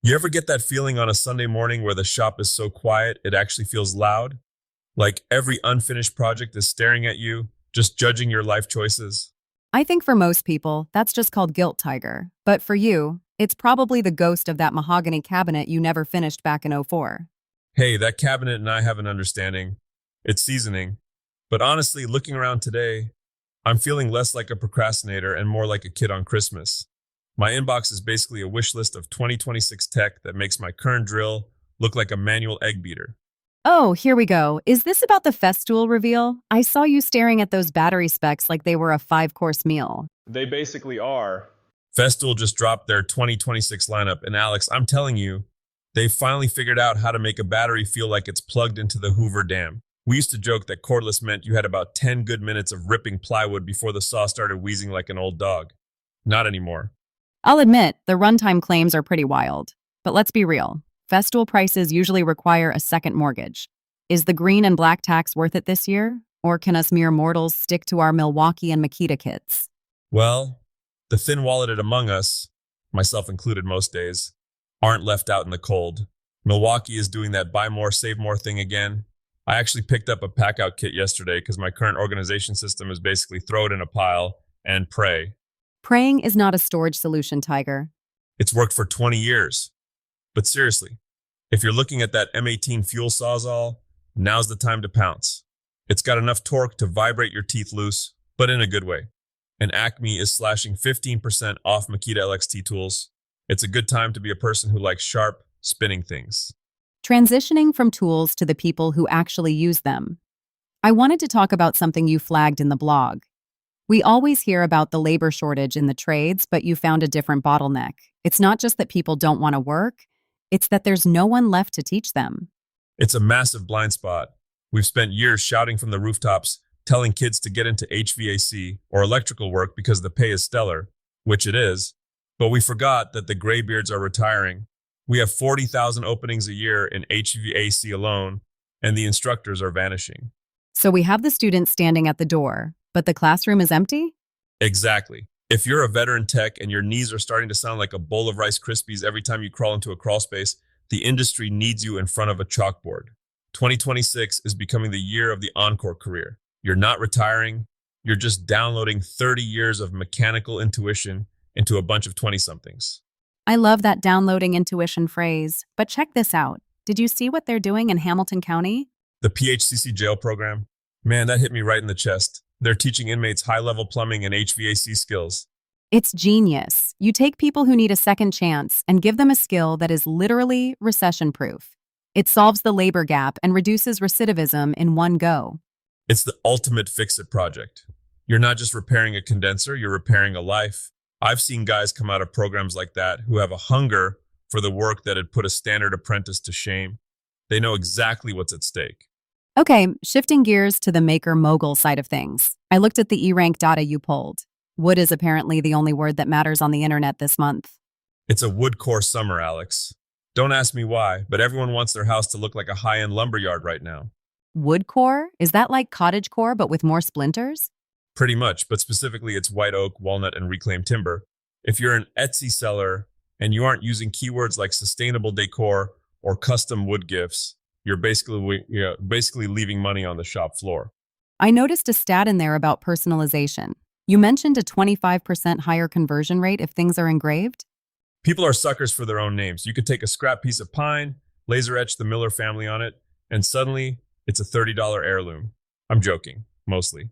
You ever get that feeling on a Sunday morning where the shop is so quiet it actually feels loud? Like every unfinished project is staring at you, just judging your life choices? I think for most people, that's just called guilt, Tiger. But for you, it's probably the ghost of that mahogany cabinet you never finished back in '04. Hey, that cabinet and I have an understanding. It's seasoning. But honestly, looking around today, I'm feeling less like a procrastinator and more like a kid on Christmas. My inbox is basically a wish list of 2026 tech that makes my current drill look like a manual egg beater. Oh, here we go. Is this about the Festool reveal? I saw you staring at those battery specs like they were a five-course meal. They basically are. Festool just dropped their 2026 lineup, and Alex, I'm telling you, they finally figured out how to make a battery feel like it's plugged into the Hoover Dam. We used to joke that cordless meant you had about 10 good minutes of ripping plywood before the saw started wheezing like an old dog. Not anymore. I'll admit, the runtime claims are pretty wild. But let's be real. Festool prices usually require a second mortgage. Is the green and black tax worth it this year? Or can us mere mortals stick to our Milwaukee and Makita kits? Well, the thin-walleted among us, myself included most days, aren't left out in the cold. Milwaukee is doing that buy more, save more thing again. I actually picked up a pack-out kit yesterday because my current organization system is basically throw it in a pile and pray. Praying is not a storage solution, Tiger. It's worked for 20 years. But seriously, if you're looking at that M18 fuel sawzall, now's the time to pounce. It's got enough torque to vibrate your teeth loose, but in a good way. And Acme is slashing 15% off Makita LXT tools. It's a good time to be a person who likes sharp, spinning things. Transitioning from tools to the people who actually use them. I wanted to talk about something you flagged in the blog. We always hear about the labor shortage in the trades, but you found a different bottleneck. It's not just that people don't want to work, it's that there's no one left to teach them. It's a massive blind spot. We've spent years shouting from the rooftops, telling kids to get into HVAC or electrical work because the pay is stellar, which it is, but we forgot that the graybeards are retiring. We have 40,000 openings a year in HVAC alone, and the instructors are vanishing. So we have the students standing at the door, but the classroom is empty? Exactly. If you're a veteran tech and your knees are starting to sound like a bowl of Rice Krispies every time you crawl into a crawl space, the industry needs you in front of a chalkboard. 2026 is becoming the year of the encore career. You're not retiring, you're just downloading 30 years of mechanical intuition into a bunch of 20-somethings. I love that downloading intuition phrase, but check this out. Did you see what they're doing in Hamilton County? The PHCC jail program, man, that hit me right in the chest. They're teaching inmates high-level plumbing and HVAC skills. It's genius. You take people who need a second chance and give them a skill that is literally recession-proof. It solves the labor gap and reduces recidivism in one go. It's the ultimate fix-it project. You're not just repairing a condenser, you're repairing a life. I've seen guys come out of programs like that who have a hunger for the work that had put a standard apprentice to shame. They know exactly what's at stake. Okay, shifting gears to the maker mogul side of things. I looked at the E-rank data you pulled. Wood is apparently the only word that matters on the internet this month. It's a wood core summer, Alex. Don't ask me why, but everyone wants their house to look like a high-end lumberyard right now. Wood core? Is that like cottage core but with more splinters? Pretty much, but specifically it's white oak, walnut, and reclaimed timber. If you're an Etsy seller and you aren't using keywords like sustainable decor or custom wood gifts, you're basically leaving money on the shop floor. I noticed a stat in there about personalization. You mentioned a 25% higher conversion rate if things are engraved? People are suckers for their own names. You could take a scrap piece of pine, laser etch the Miller family on it, and suddenly it's a $30 heirloom. I'm joking, mostly.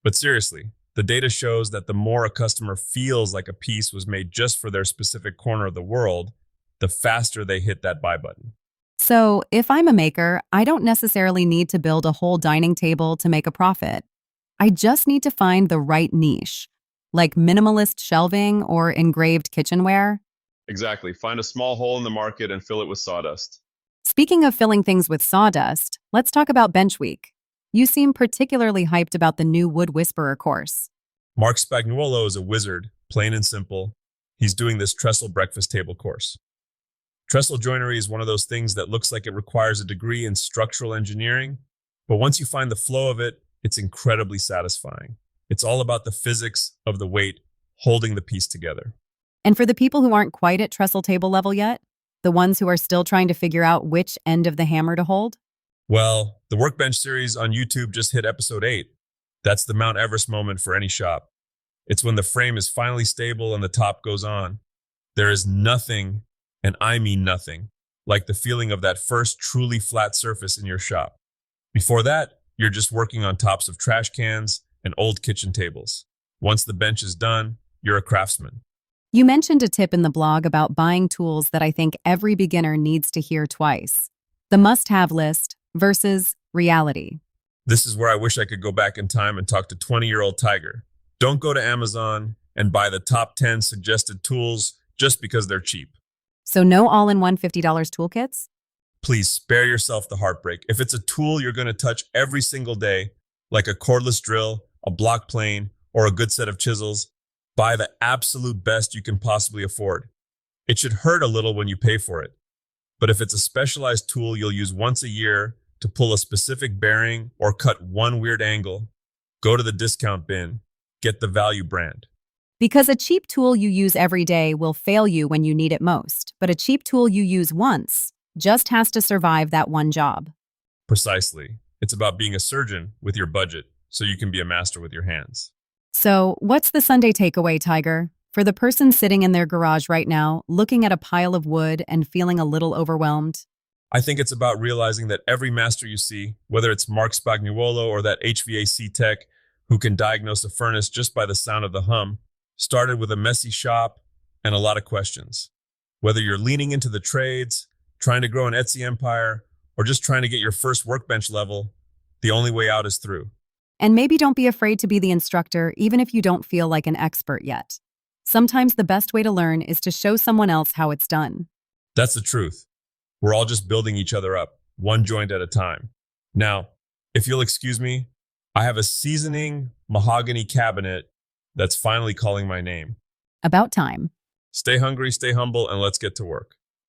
But seriously, the data shows that the more a customer feels like a piece was made just for their specific corner of the world, the faster they hit that buy button. So, if I'm a maker, I don't necessarily need to build a whole dining table to make a profit. I just need to find the right niche, like minimalist shelving or engraved kitchenware. Exactly. Find a small hole in the market and fill it with sawdust. Speaking of filling things with sawdust, let's talk about Bench Week. You seem particularly hyped about the new Wood Whisperer course. Mark Spagnuolo is a wizard, plain and simple. He's doing this trestle breakfast table course. Trestle joinery is one of those things that looks like it requires a degree in structural engineering, but once you find the flow of it, it's incredibly satisfying. It's all about the physics of the weight holding the piece together. And for the people who aren't quite at trestle table level yet, the ones who are still trying to figure out which end of the hammer to hold? Well, the Workbench series on YouTube just hit episode 8. That's the Mount Everest moment for any shop. It's when the frame is finally stable and the top goes on. There is nothing, and I mean nothing, like the feeling of that first truly flat surface in your shop. Before that, you're just working on tops of trash cans and old kitchen tables. Once the bench is done, you're a craftsman. You mentioned a tip in the blog about buying tools that I think every beginner needs to hear twice. The must-have list versus reality. This is where I wish I could go back in time and talk to 20-year-old Tiger. Don't go to Amazon and buy the top 10 suggested tools just because they're cheap. So no all-in-one $50 toolkits? Please spare yourself the heartbreak. If it's a tool you're going to touch every single day, like a cordless drill, a block plane, or a good set of chisels, buy the absolute best you can possibly afford. It should hurt a little when you pay for it. But if it's a specialized tool you'll use once a year to pull a specific bearing or cut one weird angle, go to the discount bin. Get the value brand. Because a cheap tool you use every day will fail you when you need it most, but a cheap tool you use once just has to survive that one job. Precisely. It's about being a surgeon with your budget so you can be a master with your hands. So, what's the Sunday takeaway, Tiger? For the person sitting in their garage right now, looking at a pile of wood and feeling a little overwhelmed? I think it's about realizing that every master you see, whether it's Mark Spagnuolo or that HVAC tech who can diagnose a furnace just by the sound of the hum, started with a messy shop and a lot of questions. Whether you're leaning into the trades, trying to grow an Etsy empire, or just trying to get your first workbench level, the only way out is through. And maybe don't be afraid to be the instructor, even if you don't feel like an expert yet. Sometimes the best way to learn is to show someone else how it's done. That's the truth. We're all just building each other up, one joint at a time. Now, if you'll excuse me, I have a seasoning mahogany cabinet that's finally calling my name. About time. Stay hungry, stay humble, and let's get to work.